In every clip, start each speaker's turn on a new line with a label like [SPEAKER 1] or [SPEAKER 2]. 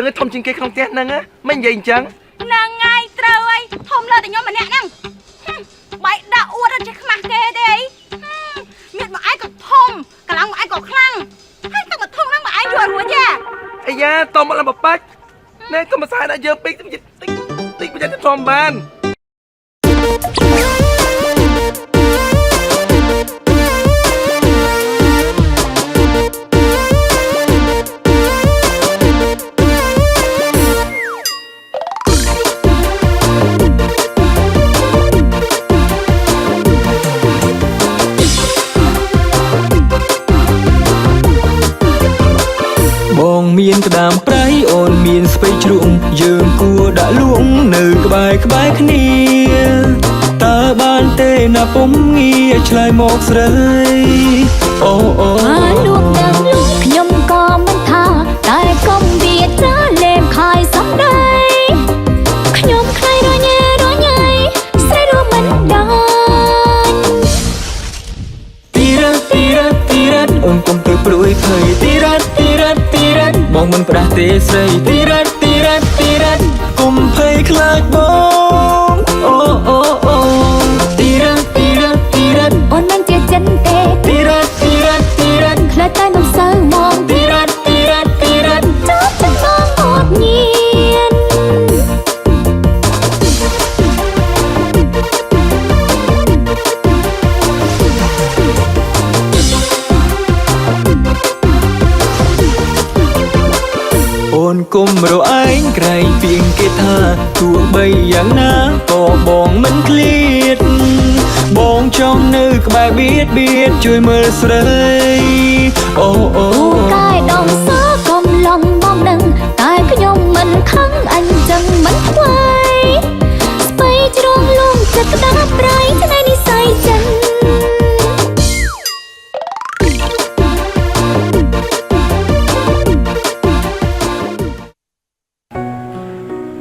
[SPEAKER 1] ấy thom trên cái không té nâng á mấy gì chẳng
[SPEAKER 2] nâng ngay trâu ấy thom lên thì nhóm mình nè nâng bậy đã uất ra chết mặt kê đây miệt mà ai còn thom cả lăng mà ai còn khăng hay tao mà thom lăng mà ai ruột quá cha
[SPEAKER 1] ai da tao mà làm bập bách nè tao mà sai đã dơ pít tí bây giờ cái thom ban
[SPEAKER 3] Bong miên cái đàm trái ôn miên spray trụng dường cua đã luống nử cái bài khnia ta ban tê na pom nghi chai mọc sợi ô ô
[SPEAKER 4] luôn đang lúc nhom co mình tha tại công việc ra lên khai sắp đây nhom khai đôi nhảy sẽ đưa mình đàn
[SPEAKER 3] tira ôn công từ bụi khơi tira bong mình phải tê say tira cùng phơi khlag bong ô ô ô tira
[SPEAKER 4] ôn mang chia chân tê
[SPEAKER 3] tira
[SPEAKER 4] khơi tay nằm sâu mong
[SPEAKER 3] tira
[SPEAKER 4] chót chân mong ngọt nhiên
[SPEAKER 3] ôn cùng rồi anh cày phiền kê tha thuộc bay dạng ná có bong mình liệt bong trong nơi các bạn biết chui mơ sợi ô ô
[SPEAKER 4] cái đồng xó công lòng bong đừng tại cái nhom mình khăng anh chân mình quay bay trong luôn chật đá bray thế này đi say chân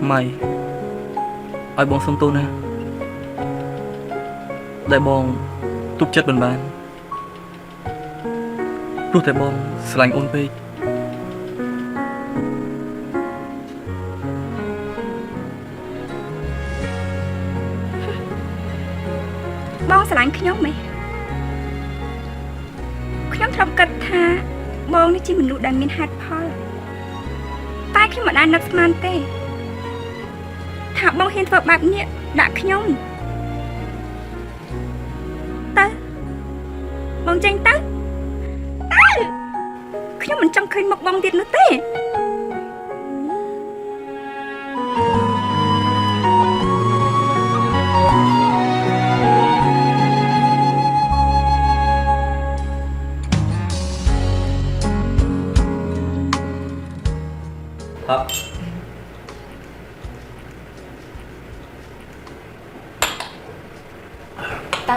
[SPEAKER 1] mày ai bong xong tôi nè đại bong túc chất bần bàn rút đại bong sành ôn về
[SPEAKER 2] bong sả lạnh nhóm mày nhóm thầm cật tha bongนี่chỉ mình nụ đàn miên hạt phơi tai khi mà đàn nắp man tê thả bong hiên vợ bạc nhẹ đã nhóm ta bong tranh ta nhóm mình trong khơi một bong tiệt nữa tê
[SPEAKER 5] ta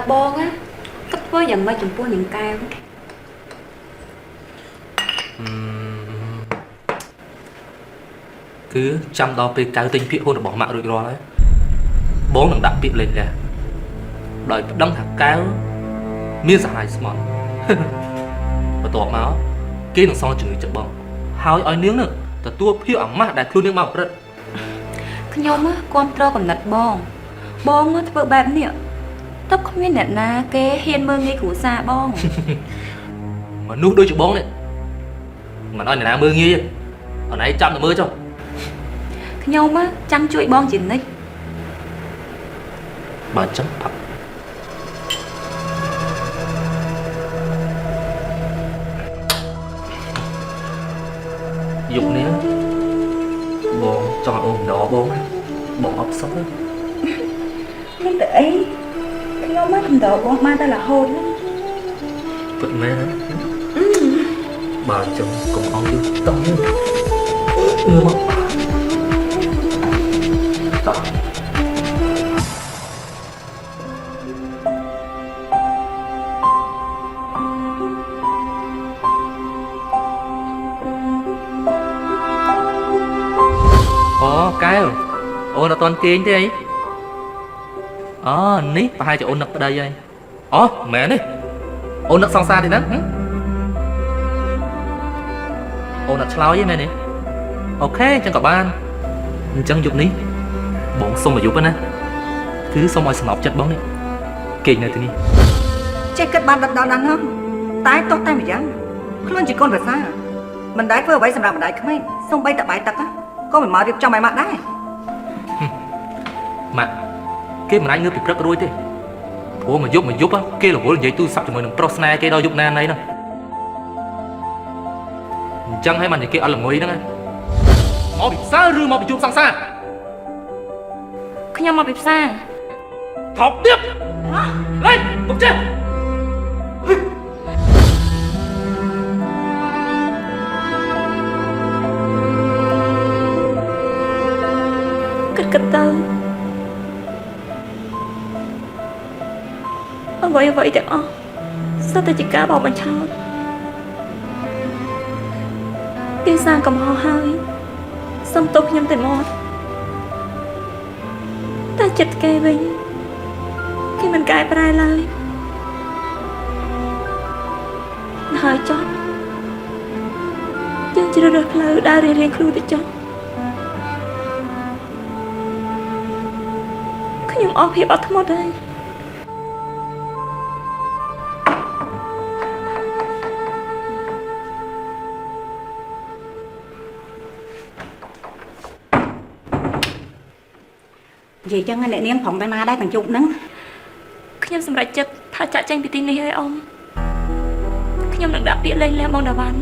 [SPEAKER 5] bon á cất với dầm mấy chục pua những cao
[SPEAKER 6] cứ chăm đo về cao tinh phiện hôn được bỏ mạng rồi đó đấy bố đừng đặt biệt lên nè đợi đăng thẳng cao miếng dài smart và tọt máu kia đằng sau chừng chụp bông hao oi nướng nữaแต่ตัวพี่อ่ะมาได้ครูนึงมาประ
[SPEAKER 5] ขยมอ่ะความตรอกับนัดบองบองอ่ะเปิดแบบเนี่ยtóc không biết nè na cái hiên mơ nghi của xa bong
[SPEAKER 6] mà nuốt đôi chữ bóng đấy mà nói là mơ nghi ở nãy chăm là mơ cho
[SPEAKER 5] nhau á chăm chuỗi bong chỉ nick
[SPEAKER 6] bà chấm thật dục nè bóng cho ôm đó bóng bỏ ấp sốc
[SPEAKER 5] nhưng tự ấy nhau mắt thầm đỏ bong ma ta là hôn á
[SPEAKER 6] vẫn mê đấy bà chồng cùng ông yêu tao ưa mà tao cái ôn là toàn kiên thế ấy ní và hai chợ ôn nập ở đây vậy mẹ đi ôn nập xong xa thì đó ôn nập slow với mẹ nè អូខេអញ្ចឹងក៏បានអញ្ចឹងយប់នេះបងសុំអាយុណាគឺសុំឲ្យសំណប់ចិត្តបងនេះគេនៅទីនេះ
[SPEAKER 7] ចេះគិតបានដល់ដល់ហ្នឹងតែតោះតែម្យ៉ាងខ្លួនជាកូនប្រសាមិនដែលធ្វើអ្វីសម្រាប់ម្ដាយក្មេងសូម្បីតែបាយទឹកក៏មិនមករៀបចំឲ្យម៉ាក់ដែរ
[SPEAKER 6] ម៉ាក់គេមិនអាចងើបពីព្រឹករួចទេព្រោះមកយប់គេរវល់និយាយទូរស័ព្ទជាមួយនឹងប្រុសស្នេហ៍គេដល់យប់ណាណីហ្នឹងអញ្ចឹងហើយបាននិយាយគេអត់ល្ងុយហ្នឹងមកពីផ្សារឬមកពីជួបសង្សារ
[SPEAKER 5] ខ្ញុំមកពីផ្សារ
[SPEAKER 6] ថប់ទៀតលេងមកចេះ
[SPEAKER 5] គិតទៅអ្វីទាំងអស់សុទ្ធតែជាការបោកបញ្ឆោតគេសាងកំហុសហើយសុំទោសខ្ញុំតែមកតែចិត្តគេវិញគេមិនកែប្រែឡើយហើយចុះយើងជ្រើសរើសផ្លូវដើររៀងៗខ្លួនទៅចុះខ្ញុំអស់ភាពអត់ធ្មត់ហើយ
[SPEAKER 7] និយាយចឹងអ្នកនាងប្រងទៅណាដែរទាំងជប់ហ្នឹង
[SPEAKER 5] ខ្ញុំសម្រេចចិត្តថាចាក់ចេញពីទីនេះហើយអ៊ំខ្ញុំនឹងដាក់ពាក្យលេងលះបងតាវ៉ាន់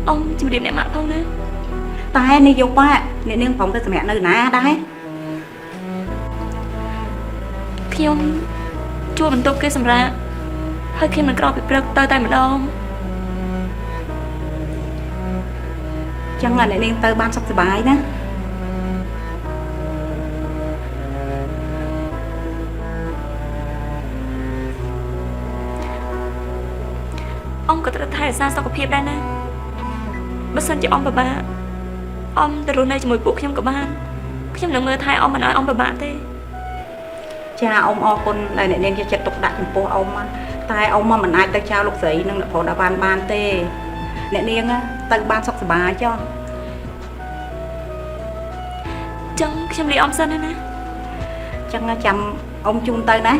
[SPEAKER 5] អ៊ំជម្រាបអ្នកម៉ាក់ផងណា
[SPEAKER 7] តែនេះយកប៉ាអ្នកនាងប្រងទៅសម្រាប់នៅណាដែរ
[SPEAKER 5] ខ្ញុំជួបបន្ទប់គេសម្រាប់ហើយខ្ញុំនឹងក្រោកពីព្រឹកទៅតែម្ដង
[SPEAKER 7] ចឹងអ្នកនាងទៅបានសុខសប្បាយណា
[SPEAKER 5] អ៊ំក៏ត្រូវថែរក្សាសុខភាពដែរណាបើសិនជាអ៊ំពិបាកអ៊ំទៅរស់នៅជាមួយពួកខ្ញុំក៏បានខ្ញុំនឹងមើលថែអ៊ំមិនឲ្យអ៊ំពិបាកទេ
[SPEAKER 7] ចាអ៊ំអរគុណដែលអ្នកនាងយកចិត្តទុកដាក់ចំពោះអ៊ំតែអ៊ំមិនអាចទៅចោលលោកស្រីនិងអ្នកប្រុសបានទេអ្នកនាងទៅបានសុខសប្បាយចុះ
[SPEAKER 5] ចឹងខ្ញុំលាអ៊ំសិនណា
[SPEAKER 7] ចឹងចាំអ៊ំជូនទៅណា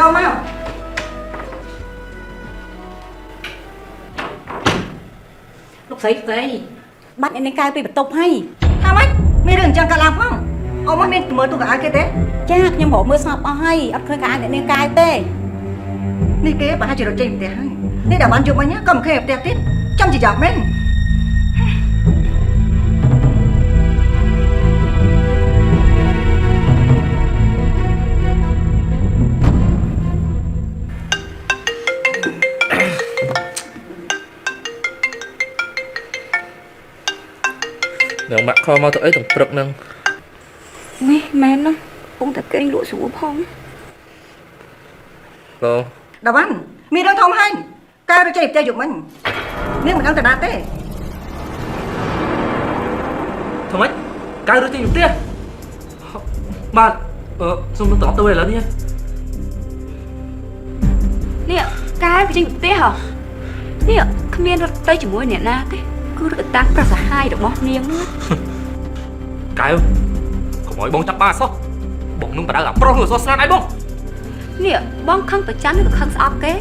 [SPEAKER 7] ចូលមកលោកស្រីបាត់អ្នកនាងកៅពីបន្ទប់ហើយថាម៉េចមានរឿងអញ្ចឹងកើតឡើងផងអ៊ំមិនមានមើលទូកៅគេទេចាខ្ញុំរកមើលស្ងប់អស់ហើយអត់ឃើញកៅអ្នកនាងកៅទេនេះគេប្រហែលជារត់ចេញផ្ទះហើយនេះដល់បានជុំមិញក៏មិនឃើញផ្ទះទៀតចាំជាយ៉ាងមែន
[SPEAKER 6] Nếu mà kho mau tới tổng prực nâng
[SPEAKER 5] នេះមែនណាពងតែគេលក់ស្រួលផង
[SPEAKER 6] Cô
[SPEAKER 7] ដល់បានមានរឿងធំហើយកៅរត់ចេញផ្ទះយប់មិញនាងមិនដឹងទៅណាទេ
[SPEAKER 6] Thôi mấy Cái đứa tình tiếc Bạn Xong nó tỏ tôi là đi
[SPEAKER 5] នេះកាយចេញផ្ទះហ៎នេះគ្មានរត់ទៅជាមួយអ្នកណាទេគឺរត់តាមប្រសាហាយរបស់នាង
[SPEAKER 6] Cái ơi Không nói bông chắp ba sao Bông nung bà đã gặp pro người so săn ai bông
[SPEAKER 5] នេះបងខឹងប្រច័ណ្ឌឬខឹងស្អប់គេ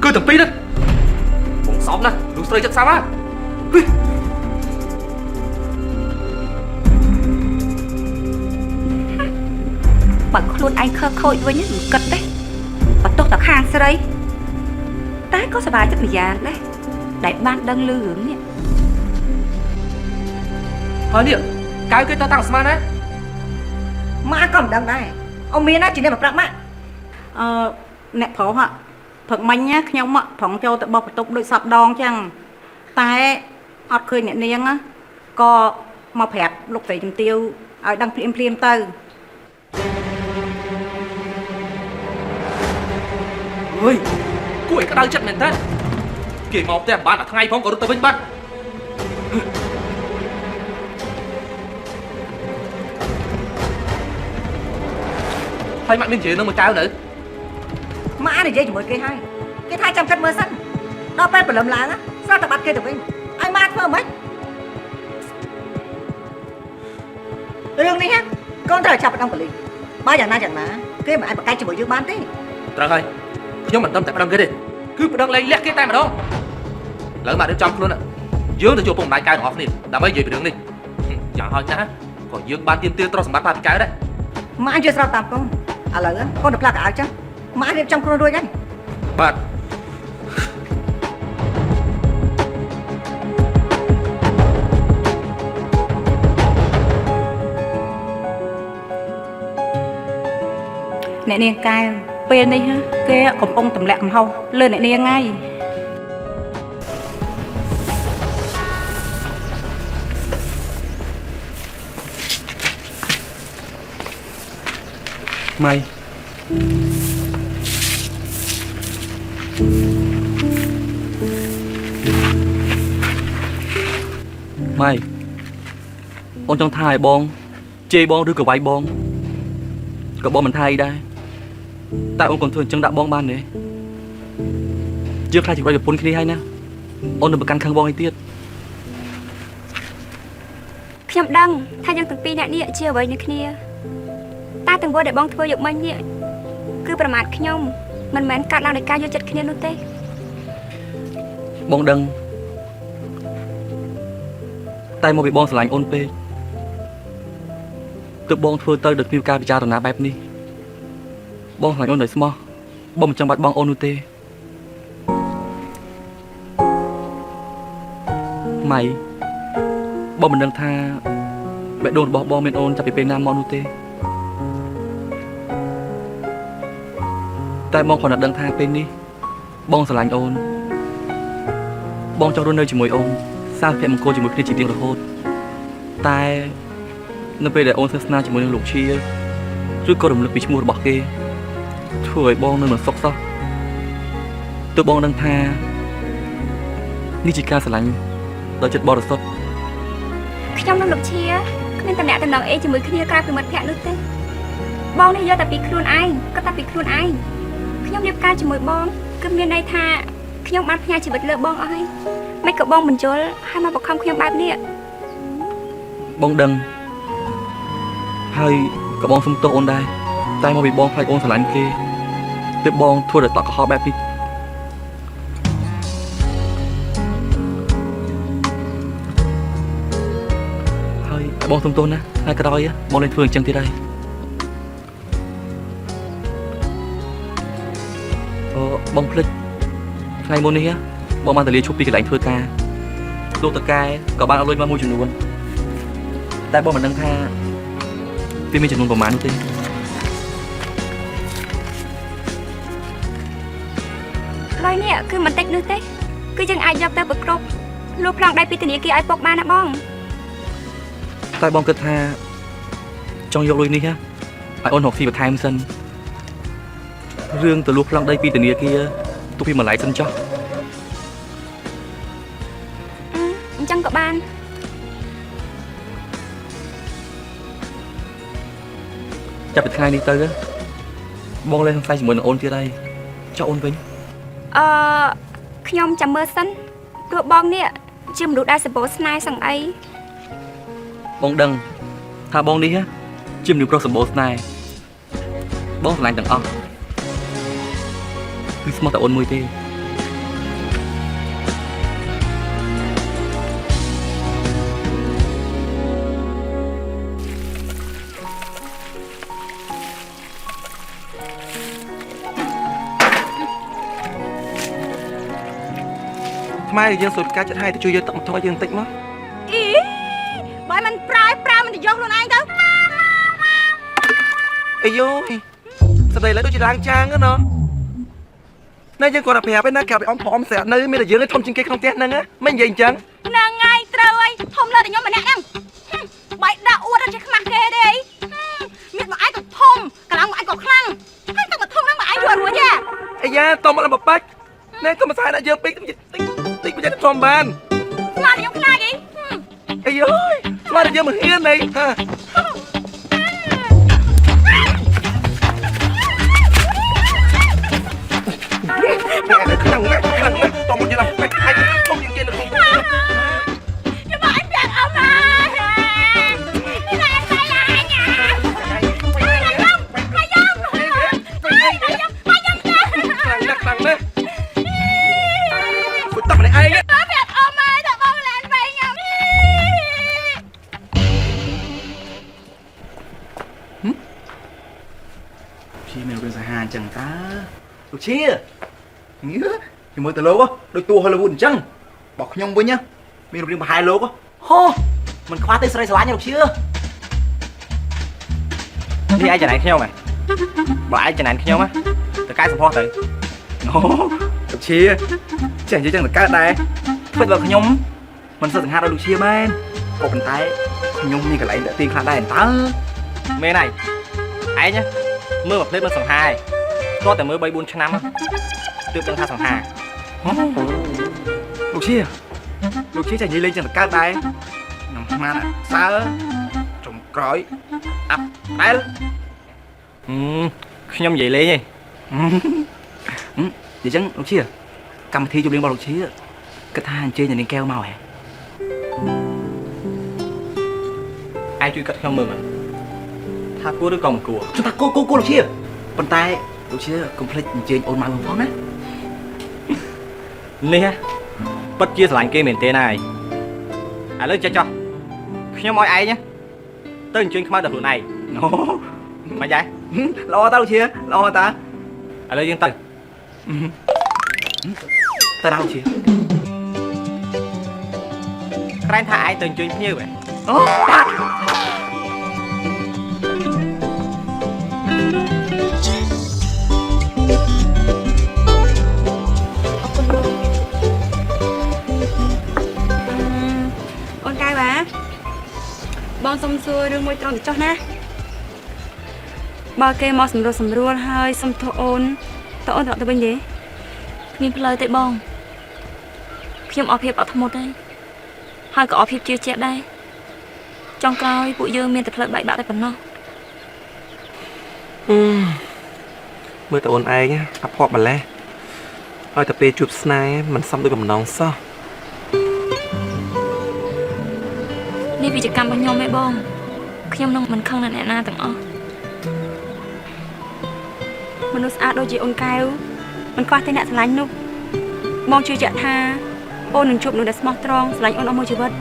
[SPEAKER 6] Cứ thằng pi đấy Bông xóm này Lúc sơi chất sao á
[SPEAKER 5] បើខ្លួនឯងខើខូចវិញមិនគិតទេបន្ទោសតែខាងស្រីតែក៏សប្បាយចិត្តម្យ៉ាងដែរដែលបានដឹងលឺរឿងនេះ
[SPEAKER 6] Thôi nè Cái kia ta tăng sman đấy
[SPEAKER 7] ម៉ាក់ក៏មិនដឹងដែរអ៊ំមានណាជាអ្នកប្រាប់ម៉ាក់អ្នកប្រុសព្រឹកមិញខ្ញុំប្រងចូលទៅបោះបន្ទប់ដូចសពដងចឹងតែ អត់ឃើញអ្នកនាងណាក៏មកប្រាប់លោកស្រីជំទាវឲ្យដឹងភ្លាមទៅ
[SPEAKER 6] អើយគួរឲ្យក្តៅចិត្តមែនតើគេមកផ្ទះបានតែថ្ងៃផងក៏រត់ទៅវិញបាត់ហើយម៉ាក់មានជឿនឹងមកចៅនៅ
[SPEAKER 7] ម៉ាក់និយាយជាមួយគេហើយគេថាចាំគិតមើលសិនដល់ពេលព្រលឹមឡើងស្រាប់តែបាត់គេទៅវិញឲ្យម៉ាក់ធ្វើមិនរឿងនេះកូនត្រូវចាប់ផ្ដំប៉ូលីសបើយ៉ាងណាគេមិនអាចប្រកែកជាមួយយើងបានទេ
[SPEAKER 6] ត្រូវហើយខ្ញុំមិនតែប្តឹងគេទេគឺប្តឹងលែងលះគេតែម្ដងឥឡូវមករៀបចំខ្លួនយើងទៅជួបពុកម្ដាយកៅទាំងអស់គ្នាដើម្បីនិយាយពីរឿងនេះយ៉ាងហោចណាស់ក៏យើងបានទាមទារទ្រព្យសម្បត្តិពីកៅដែរ
[SPEAKER 7] ម៉ាក់ជួយស្រាប់តាមកូនឥឡូវកូនទៅផ្លាក់កៅចឹងម៉ាក់រៀបចំខ្លួនរួចហើយ
[SPEAKER 6] បាទ
[SPEAKER 7] អ្នកនាងកែវពេលនេះគេកំពុងទម្លាក់កំហុសលើអ្នកនាងហើយ
[SPEAKER 1] ម៉ៃម៉ៃអូនចង់ថាឲ្យបងជេរបងឬក៏វាយបងក៏បងមិនថាអីដែរតែអូនកុំធ្វើអញ្ចឹងដាក់បងបានទេយើងខ្លាចជាប្រពន្ធគ្នាហើយណាអូននឹងប្រកាន់ខឹងបងអីទៀត
[SPEAKER 5] ខ្ញុំដឹងថាយើងទាំងពីរអ្នកនេះជាអ្វីនឹងគ្នាតែទាំងវល់ដែលបងធ្វើយកមិញនេះគឺប្រមាថខ្ញុំមិនមែនកាត់ឡើងដោយការយកចិត្តគ្នានោះទេ
[SPEAKER 1] បងដឹងតែមកពីបងស្រឡាញ់អូនពេកទើបបងធ្វើទៅដោយគ្មានការពិចារណាបែបនេះបងស្រឡាញ់អូនដោយស្មោះបងមិនចង់បាត់បង់អូននោះទេម៉ៃបងមិនដឹងថាបេះដូងរបស់បងមានអូនចាប់ពីពេលណាមកនោះទេតែបងគ្រាន់តែដឹងថាពេលនេះបងស្រឡាញ់អូនបងចង់រស់នៅជាមួយអូនសាភ័ព្វមង្គលជាមួយគ្នាជារៀងរហូតតែនៅពេលដែលអូនស្និទ្ធស្នាលជាមួយនឹងលោកជាឬក៏រំលឹកពីឈ្មោះរបស់គេធ្វើឲ្យបងនៅមិនសុខសោះទើបបងដឹងថានេះជាការស្រឡាញ់ដោយចិត្តបរិសុទ្ធ
[SPEAKER 5] ខ្ញុំនិងលោកជាគ្មានតំណែងអីជាមួយគ្នាក្រៅពីមិត្តភក្តិនោះទេបងនេះយកតែពីខ្លួនឯងក៏តែពីខ្លួនឯងខ្ញុំរៀបការជាមួយបងគឺមានន័យថាខ្ញុំបានផ្ញើជីវិតលើបងអស់ហើយមិនក៏បងបញ្យល់ហើយមកបង្ខំខ្ញុំបែបនេះ
[SPEAKER 1] បងដឹងហើយក៏បងសុំទោសអូនដែរតែមកពីបងខ្លាចអូនស្រឡាញ់គេទើបបងធ្វើឲ្យតក់កុហកបែបនេះហើយបងសុំទោសណាថ្ងៃក្រោយបងនឹងធ្វើអញ្ចឹងទៀតហើយបងភ្លេចថ្ងៃមុននេះបងបានទៅលាឈប់ពីកន្លែងធ្វើការលោកតកែក៏បានអត់លុយមកមួយចំនួនតែបងមិនដឹងថាវាមានចំនួនប្រមាណនោះទេ
[SPEAKER 5] លុយនេះគឺមិនតិចនោះទេគឺយើងអាចយកទៅប្រគ្រប់លុបប្លង់ដៃពីធនាគារឲ្យពុកបានណាបង
[SPEAKER 1] តែបងគិតថាចង់យកលុយនេះឲ្យអូនរកស៊ីបន្ថែមសិនរឿងទៅលួចប្លង់ដីពីធនាគារទុកពីម្លាយសិនចុះ
[SPEAKER 5] អញ្ចឹងក៏បាន
[SPEAKER 1] ចាប់ពីថ្ងៃនេះទៅបងលែងសង្ស័យជាមួយនឹងអូនទៀតហើយចុះអូនវិញ
[SPEAKER 5] ខ្ញុំចាំមើលសិនព្រោះបងនេះជាមនុស្សដែលសម្បូរស្នេហ៍សង្អី
[SPEAKER 1] បងដឹងថាបងនេះជាមនុស្សប្រុសសម្បូរស្នេហ៍បងស្រឡាញ់ទាំងអស់គឺស្មោះតែអូនមួយទេ ខ្មែរយើងសុំការចាត់ឲ្យទៅជួយយកទឹកមកថយយើងបន្តិចមក
[SPEAKER 2] អីបើមិនប្រើមិនទៅយកខ្លួនឯងទៅ
[SPEAKER 1] អាយយស្ដីឡើយដូចជាឡើងចាងណាណែយើងគាត់តែប្រាប់ឯណាកាប់ឲ្យអមព្រមស្រាប់នៅមានតែយើងឯងធំជាងគេក្នុងផ្ទះហ្នឹងមិននិយាយអញ្ចឹង
[SPEAKER 2] ហ្នឹងហើយ
[SPEAKER 6] តមកដល់បាច់ណែក៏មិនស្អាតដាក់យើងពេកតិចមិនចេះធំបាន
[SPEAKER 2] ស្មាតខ្ញុំខ្លាចអី
[SPEAKER 6] អីអើយស្មាតយើងមិនហ៊ាននេះហាខ្លាំងណាស់តមកយើងដល់ពេកអាចធំជាងគេនៅក្នុង
[SPEAKER 2] ខ្ញុំមកអញប្រាប់អស់មកនេះតែអញស្អីអញខ្ញុំ
[SPEAKER 6] ខ្លាំងណាស់ពុតតម្នាក់ឯង
[SPEAKER 2] ប្រាប់អស់មកថាបងឡានបែងខ្ញុំ
[SPEAKER 3] พี่មានរឿងសាហាវអញ្ចឹងតើលោកជាញើខ្ញុំមើលទៅលោកដូចតួ Hollywood អញ្ចឹងបោះខ្ញុំវិញមានរឿងប្រហែលលោកហូមិនខ្វះទេស្រីស្រឡាញ់លោកជានេះឯងចំណាយខ្ញុំហ៎បើឯងចំណាយខ្ញុំទៅកែសម្ផស្សទៅអូលោកជាចេះនិយាយចឹងទៅកើតដែរធ្វើបើខ្ញុំមិនសិតសង្ហាដល់លោកជាមែនក៏ប៉ុន្តែខ្ញុំមានកន្លែងដាក់ទៀងខ្លះដែរតើមែនហើយឯងមើលមកភ្លេចមិនសង្ហាឯងតោះតែមើល 3-4 ឆ្នាំទើបដឹងថាសង្ហាលោកជាចេះនិយាយលេងចឹងទៅកើតដែរខ្ញុំស្មានសើចុងក្រោយអាប់ដែលខ្ញុំនិយាយលេងឯងនិយាយចឹងលោកជាកម្មវិធីជប់លៀងរបស់លោកជាគិតថាអញ្ជើញនាងកែវមកហ៎ឯងជួយកាត់ខ្ញុំមើលមើលថាគួរឬក៏មិនគួរចុះថាគួរលោកជាប៉ុន្តែលោកជាកុំភ្លេចអញ្ជើញអូនមកផងណានេះពិតជាស្រឡាញ់គេមែនទេណាឥឡូវចេះចោះខ្ញុំឲ្យឯងទៅអញ្ជើញខ្មៅដល់ខ្លួនឯងមិនដែរល្អតើលោកជាល្អតើឥឡូវយើងទៅដល់លោកជាក្រែងថាឯងទៅអញ្ជើញភ្ញៀវហ៎អូបាទ
[SPEAKER 2] អូនកៅបងសុំសួររឿងមួយត្រង់ទៅចុះណាបើគេមកសម្រួលហើយសុំទោសអូនតើអូនត្រឡប់ទៅវិញទេគ្មានផ្លូវទេបងខ្ញុំអត់ភាពអត់ធ្មត់ទេហើយក៏អត់ភាពជឿជាក់ដែរចុងក្រោយពួកយើងមានតែផ្លូវបែកបាក់តែប៉ុណ្ណោះ
[SPEAKER 6] មើលតើអូនឯងអាភ័ព្វម្លេះឲ្យតែពេលជួបស្នេហ៍មិនសមដូចកំណងសោះ
[SPEAKER 2] នេះវិជ្ជកម្មរបស់ខ្ញុំឯងបងខ្ញុំនឹងមិនខឹងអ្នកណាទាំងអស់មនុស្សស្អាតដូចជាអូនកែវមិនខ្វះទេអ្នកស្រឡាញ់នោះបងជឿជាក់ថាអូននឹងជួបមនុស្សដែលស្មោះត្រង់ស្រឡាញ់អូនអស់មួយជីវិត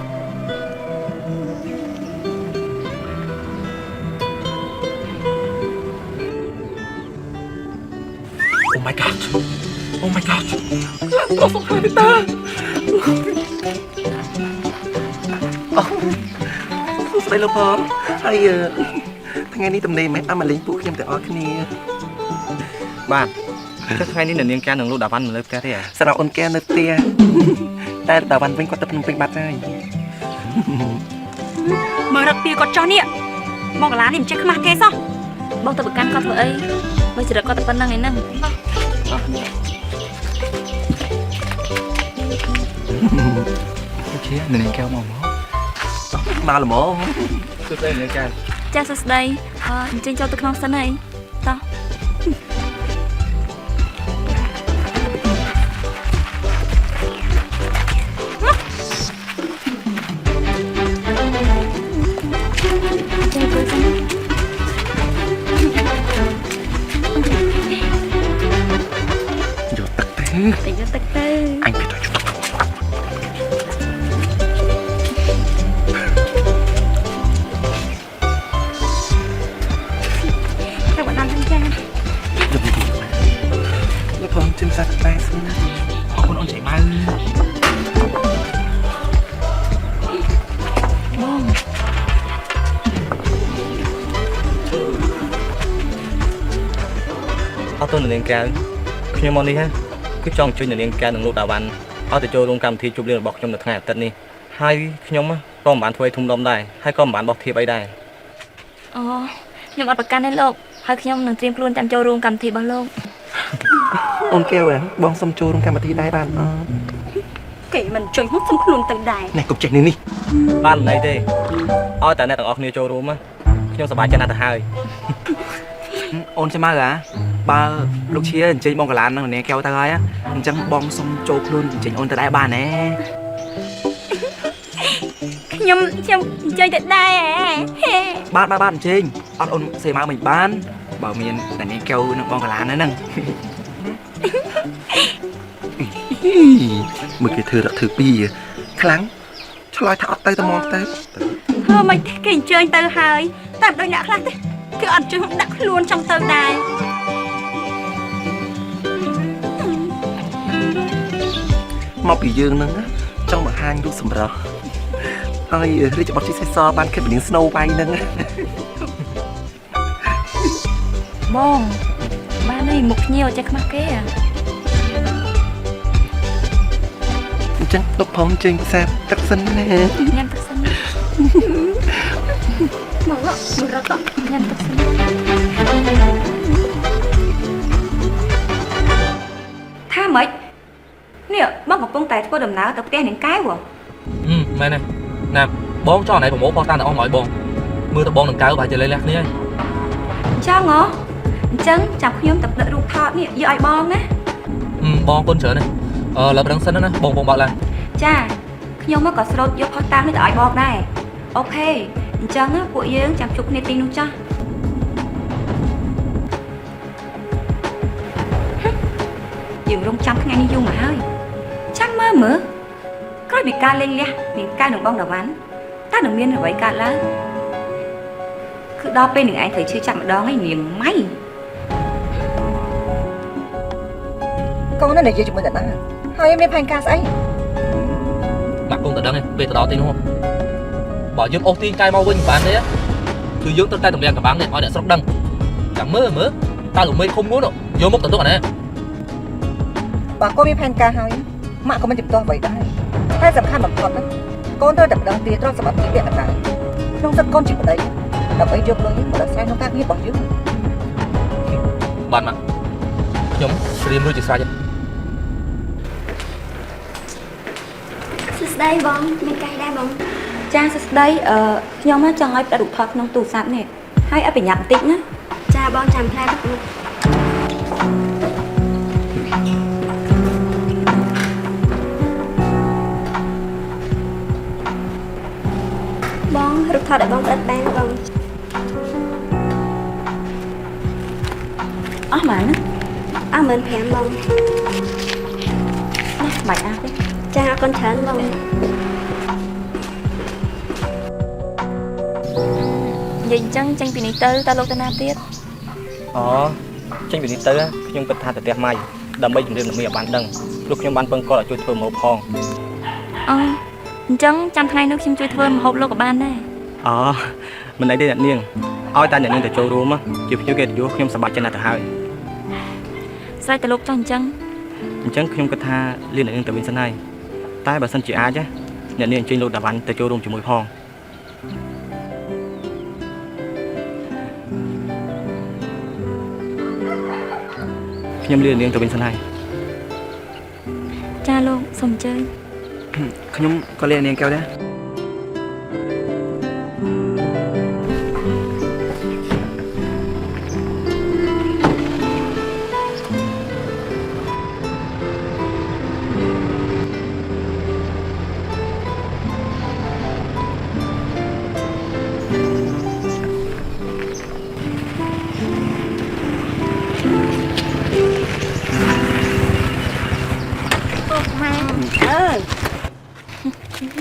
[SPEAKER 6] Oh my god Oh my god ក៏សុខហើយតាស្ដីលោកផងហើយថ្ងៃនេះតំណេមែនអាមកលេងពួកខ្ញុំទាំងអស់គ្នាបាទចុះថ្ងៃនេះនាងកែនឹងលោកដាវ៉ាន់មកលើផ្ទះទេសម្រាប់អូនកែនៅផ្ទះតែដាវ៉ាន់វិញគាត់ទៅភ្នំពេញបាត់ហើយ
[SPEAKER 2] មើលរកពីគាត់ចោះនេះមកកន្លានេះមិនចេះខ្មាស់គេសោះបងទៅប្រកាន់គាត់ធ្វើអីបើចរិតគាត់តែប៉ុណ្្នឹងឯហ្នឹង
[SPEAKER 3] ជានាងកែវមកល្មមសួស្ដីនាងកែវ
[SPEAKER 2] ចាសសួស្ដីអញ្ជើញចូលទៅក្នុងសិនហើយតោះ
[SPEAKER 5] Tính tức tư
[SPEAKER 6] anh biết rồi
[SPEAKER 5] các bạn ăn thanh tra
[SPEAKER 6] nó không trên sát tay xuống
[SPEAKER 3] con ôn chạy mau
[SPEAKER 1] អត់ទោះនាងកែវខ្ញុំមកនេះគឺចង់ជួយនាងកែវនឹងលោកដាវ៉ាន់ឲ្យទៅចូលរួមកម្មវិធីជួបលៀងរបស់ខ្ញុំនៅថ្ងៃអាទិត្យនេះហើយខ្ញុំក៏មិនបានធ្វើឲ្យធំដុំដែរហើយក៏មិនបានបោះធៀបអីដែរ
[SPEAKER 2] អូខ្ញុំអត់ប្រកាន់ទេលោកហើយខ្ញុំនឹងត្រៀមខ្លួនចាំចូលរួមកម្មវិធីរបស់លោក
[SPEAKER 8] អូនកែវបងសុំចូលក្នុងកម្មវិធីដែរបានអត់
[SPEAKER 2] គេមិនជួយមកសុំខ្លួនទៅដែរ
[SPEAKER 8] ណែកុំចេះនេះ
[SPEAKER 1] បានមិនអីទេឲ្យតែអ្នកទាំងអស់គ្នាចូលរួមខ្ញុំសប្បាយចិត្តណាស់ទៅហើយ
[SPEAKER 8] អូនចាំមើលបើលោកឈៀអញ្ជើញបងកាឡានហ្នឹងនាងកែវទៅហើយអញ្ចឹងបងសុំចូលខ្លួនអញ្ជើញអូនទៅដែរបានណែ
[SPEAKER 2] ខ្ញុំអញ្ជើញទៅដែរហេ
[SPEAKER 8] បានអញ្ជើញអត់អូនសេមកមិនបានបើមានតែនាងកែវនិងបងកាឡានហ្នឹងមើលគេធ្វើពីរខ្លាំងឆ្លើយថាអត់ទៅតែមកទៅ
[SPEAKER 2] ធ្វើមិនគេអញ្ជើញទៅហើយតែដូចអ្នកខ្លះទេគឺអត់ជឿដាក់ខ្លួនចង់ទៅដែរ
[SPEAKER 8] មកពីយើងហ្នឹងចង់បង្ហាញរូបសម្រស់ហើយរាជបុត្រជីសេសបានគិតពីនាងស្នូវៃហ្នឹង
[SPEAKER 5] បងបានហើយមុខញៀវចេះខ្មាស់គេ
[SPEAKER 8] អញ្ចឹងទុកផងជើញផ្សារទឹកសិនណា
[SPEAKER 5] ញ៉ាំទឹកសិនមករកញ៉ាំទឹកសិនថាម៉េចនេះបងកំពុងតែធ្វើដំណើរទៅផ្ទះនាងកែវ
[SPEAKER 6] មែនទេណាបងចង់ណៃប្រមូលបងតាំងតែអស់មកឲ្យបងមើលទៅបងនឹងកៅបើចេះលេះគ្នា
[SPEAKER 5] ចង់ហ៎អញ្ចឹងចាំខ្ញុំទៅដឹករូបថតនេះយកឲ្យបងណា
[SPEAKER 6] បងគុណច្រើនណាលើប្រឹងសិនណាបងបើកឡើង
[SPEAKER 5] ចាខ្ញុំមកក៏ស្រោតយកផុសតាំងនេះទៅឲ្យបងដែរអូខេអញ្ចឹងពួកយើងចាំជួបគ្នាទីនោះចាស់យើងរងចាំថ្ងៃនេះយូរមកហើយចាំមើលក្រោយពីការលេងលះនាងកៅនឹងបងតាវ៉ាន់តើនឹងមានអ្វីកើតឡើងគឺដល់ពេលនឹងឯងត្រូវឈឺចាប់ម្ដងហើយនាងម៉ៃ
[SPEAKER 7] កូននៅនិយាយជាមួយតាណាហើយមានផែនការស្អី
[SPEAKER 6] ដាក់គង់តែដឹងទេពេលទៅដល់ទីនោះបើយើងអូសទីកាយមកវិញបានទេគឺយើងត្រូវតែតម្រាំងកបាំងនេះឲ្យអ្នកស្រុកដឹងចាំមើលតើលោកមេឃុំងួនយកមកទៅទុកអាណា
[SPEAKER 7] បើកូនមានផែនការហើយម៉ាក់ក៏មិនជំទាស់អ្វីដែរតែសំខាន់បំផុតណាកូនត្រូវតែដឹងពីទ្រព្យសម្បត្តិពីពាក់កណ្ដាលក្នុងសិទ្ធិកូនជាប្តីដើម្បីយកលុយមកដោះស្រាយក្នុងការងាររបស់យើង
[SPEAKER 6] បានមកខ្ញុំត្រៀមរួចជាស្រេច
[SPEAKER 5] សួស្ដីបងមានកាយដែរបងចាសួស្ដីខ្ញុំចង់ឲ្យផ្ដាច់រូបថតក្នុងទូរស័ព្ទនេះហើយឲ្យប្រញាប់បន្តិចណាចាបងចាំផ្លែទៅបងរូបថតឲ្យបងផ្ដាច់បានបងអស់បានណាអស់15000បងណាបាច់អស់ទេចាអរគុណច្រើនបងនិយាយអញ្ចឹងចេញពីនេះទៅតើលោកទៅណាទៀត
[SPEAKER 1] អូចេញពីនេះទៅខ្ញុំគិតថាទៅផ្ទះម៉ៃដើម្បីជំរាបនឹងមីឲ្យបានដឹងលោកខ្ញុំបានពឹងគាត់ឲ្យជួយធ្វើម្ហូបផង
[SPEAKER 5] អញ្ចឹងចាំថ្ងៃនោះខ្ញុំជួយធ្វើម្ហូបលោកក៏បានដែរ
[SPEAKER 1] អូមិនអីទេអ្នកនាងឲ្យតែអ្នកនាងទៅចូលរួមជាភ្ញៀវកិត្តិយសខ្ញុំសប្បាយចិត្តណាស់ទៅហើយ
[SPEAKER 5] ស្រេចតែលោកចង់អញ្ចឹង
[SPEAKER 1] ខ្ញុំគិតថាលៀនអ្នកនាងទៅវិញសិនហើយតែបើសិនជាអាចអ្នកនាងអញ្ជើញលោកតាវ៉ាន់ទៅចូលរួមជាមួយផងខ្ញុំលៀនអ្នកនាងទៅវិញសិនហើយ
[SPEAKER 5] ចាលោកសូមអញ្ជើញ
[SPEAKER 8] ខ្ញុំក៏លានាងកែវដែរ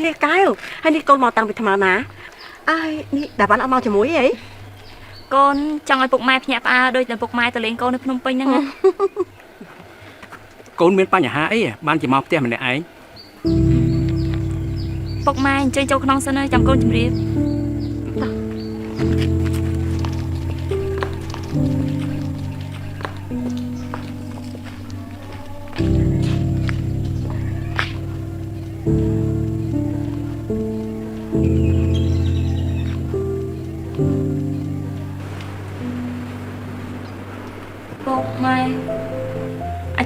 [SPEAKER 7] នេះកែវហើយនេះកូនមកតាំងពីថ្មណាអើយនេះតាវ៉ាន់អត់មកជាមួយអី
[SPEAKER 5] កូនចង់ឲ្យពុកម៉ែភ្ញាក់ផ្អើលដូចតែពុកម៉ែទៅលេងកូននៅភ្នំពេញហ្នឹងណា
[SPEAKER 9] កូនមានបញ្ហាអីបានជាមកផ្ទះម្នាក់ឯង
[SPEAKER 5] ពុកម៉ែអញ្ជើញចូលក្នុងសិនហើយចាំកូនជម្រាប ពុកម៉ែ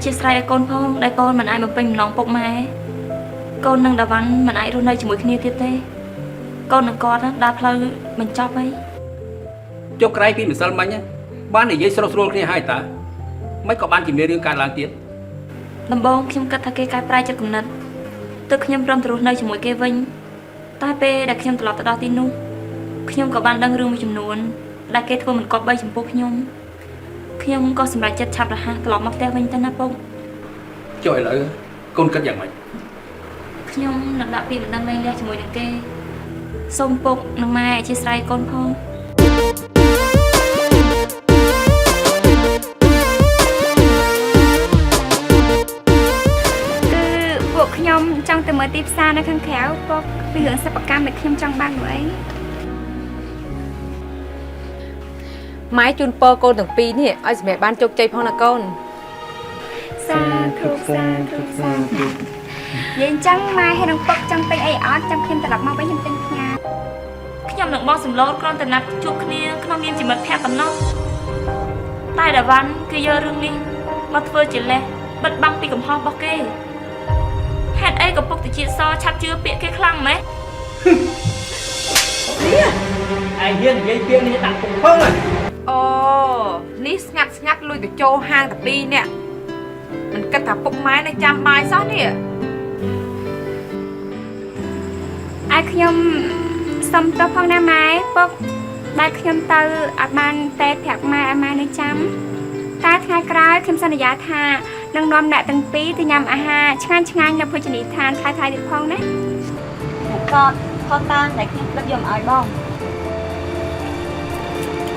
[SPEAKER 5] ជាស្រ័យឲ្យកូនផងដែលកូនមិនអាចបំពេញបំណងពុកម៉ែកូននឹងដាវ៉ាន់មិនអាចរស់នៅជាមួយគ្នាទៀតទេកូននឹងគាត់ដើរផ្លូវបញ្ចប់ហើយ
[SPEAKER 9] ចុះក្រៃពីម្សិលមិញបាននិយាយស្រុកស្រួលគ្នាហើយតើមិនក៏បានជាមានរឿងកើតឡើងទៀត
[SPEAKER 5] ដំបូងខ្ញុំគិតថាគេកែប្រែចិត្តគំនិតទើបខ្ញុំព្រមទៅរស់នៅជាមួយគេវិញតែពេលដែលខ្ញុំត្រឡប់ទៅដល់ទីនោះខ្ញុំក៏បានដឹងរឿងមួយចំនួនដែលគេធ្វើមិនគប្បីចំពោះខ្ញុំក៏សម្រេចចិត្តឆាប់រហ័សត្រឡប់មកផ្ទះវិញទៅណាពុក
[SPEAKER 9] ចុះឥឡូវកូនគិតយ៉ាងម៉េច
[SPEAKER 5] ខ្ញុំនឹងដាក់ពាក្យបណ្ដឹងលែងលះជាមួយនឹងគេសូមពុកនិងម៉ែអធិស្ឋានកូនផងពួកខ្ញុំចង់ទៅមើលទីផ្សារនៅខាងក្រៅពុកពីរឿងសិប្បកម្មដែលខ្ញុំចង់បាននោះអី
[SPEAKER 10] ម៉ែជូនពរកូនទាំងពីរនេះឲ្យសម្រាប់បានជោគជ័យផងណាកូន
[SPEAKER 5] សាធុយើងចឹងម៉ែហើយនឹងពុកចង់ទិញអីអត់ចាំខ្ញុំត្រឡប់មកវិញខ្ញុំទិញផ្ញើខ្ញុំនឹងបងសំឡូតគ្រាន់តែណាត់ជួបគ្នាក្នុងនាមជាមិត្តភក្តិប៉ុណ្ណោះតែដាវ៉ាន់គឺយករឿងនេះមកធ្វើជាលេសបិទបាំងពីកំហុសរបស់គេហេតុអីក៏ពុកតិចសឆាប់ជឿពាក្យគេខ្លាំងម៉េច
[SPEAKER 9] ឯងហ៊ាននិយាយពាក្យនេះដាក់កំពឹង
[SPEAKER 10] អូនេះស្ងាត់លួយទៅចូលហាងតាពីរនាក់មិនគិតថាពុកម៉ែនៅចាំបាយសោះនេះ
[SPEAKER 5] ឯខ្ញុំសុំទោសផងណាម៉ែពុកដែលខ្ញុំទៅអត់បានតែប្រាប់ម៉ែឲ្យម៉ែនៅចាំតែថ្ងៃក្រោយខ្ញុំសន្យាថានឹងនាំអ្នកទាំងពីរទៅញ៉ាំអាហារឆ្ងាញ់នៅភោជនីយដ្ឋានថ្លៃៗទៀតផងណា
[SPEAKER 7] ក៏ខុសតាងដែលខ្ញុំគិតយកមកឲ្យបង
[SPEAKER 5] អ